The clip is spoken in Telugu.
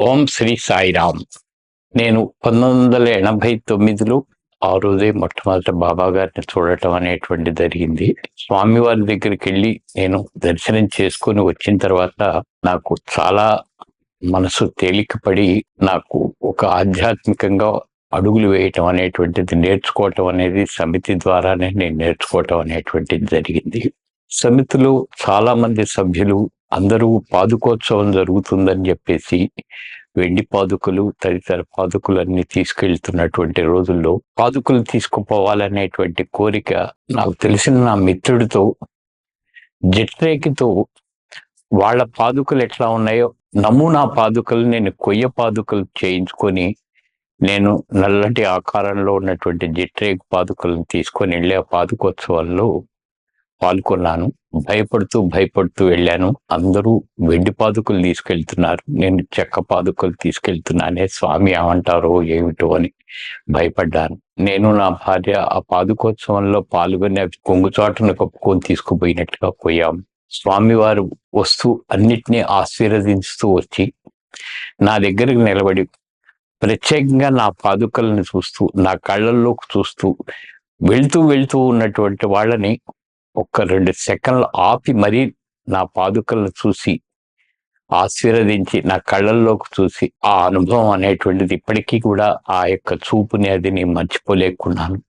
ఓం శ్రీ సాయిరామ్. నేను 1989లో ఆ రోజే మొట్టమొదట బాబా గారిని చూడటం అనేటువంటిది జరిగింది. స్వామివారి దగ్గరికి వెళ్ళి నేను దర్శనం చేసుకొని వచ్చిన తర్వాత నాకు చాలా మనసు తేలికపడి, నాకు ఒక ఆధ్యాత్మికంగా అడుగులు వేయటం అనేటువంటిది నేర్చుకోవటం అనేది సమితి ద్వారానే నేను నేర్చుకోవటం అనేటువంటిది జరిగింది. సమితిలో చాలా మంది సభ్యులు అందరూ పాదుకోత్సవం జరుగుతుందని చెప్పేసి వెండి పాదుకలు తదితర పాదుకలన్నీ తీసుకెళ్తున్నటువంటి రోజుల్లో పాదుకలు తీసుకుపోవాలనేటువంటి కోరిక నాకు తెలిసిన నా మిత్రుడితో జట్రేకితో వాళ్ళ పాదుకలు ఎట్లా ఉన్నాయో నమూనా పాదుకలు నేను కొయ్య పాదుకలు చేయించుకొని నేను నల్లటి ఆకారంలో ఉన్నటువంటి జట్రేకు పాదుకలను తీసుకొని వెళ్ళి ఆ పాదుకోత్సవాల్లో పాల్గొన్నాను. భయపడుతూ వెళ్ళాను. అందరూ వెండి పాదుకలు తీసుకెళ్తున్నారు, నేను చెక్క పాదుకలు తీసుకెళ్తున్నానే, స్వామి ఏమంటారో ఏమిటో అని భయపడ్డాను. నేను నా భార్య ఆ పాదుకోత్సవంలో పాల్గొని అవి కొంగుచాటును కప్పుకొని తీసుకుపోయినట్టుగా పోయాము. స్వామివారు వస్తూ అన్నిటినీ ఆశీర్వదించుతూ వచ్చి నా దగ్గరికి నిలబడి ప్రత్యేకంగా నా పాదుకలను చూస్తూ, నా కళ్ళల్లోకి చూస్తూ, వెళ్తూ ఉన్నటువంటి వాళ్ళని ఒక్క 2 సెకండ్లు ఆపి మరీ నా పాదుకలను చూసి ఆశీర్వదించి నా కళ్ళల్లోకి చూసి ఆ అనుభవం అనేటువంటిది ఇప్పటికీ కూడా ఆ యొక్క చూపుని అది నేను మర్చిపోలేకున్నాను.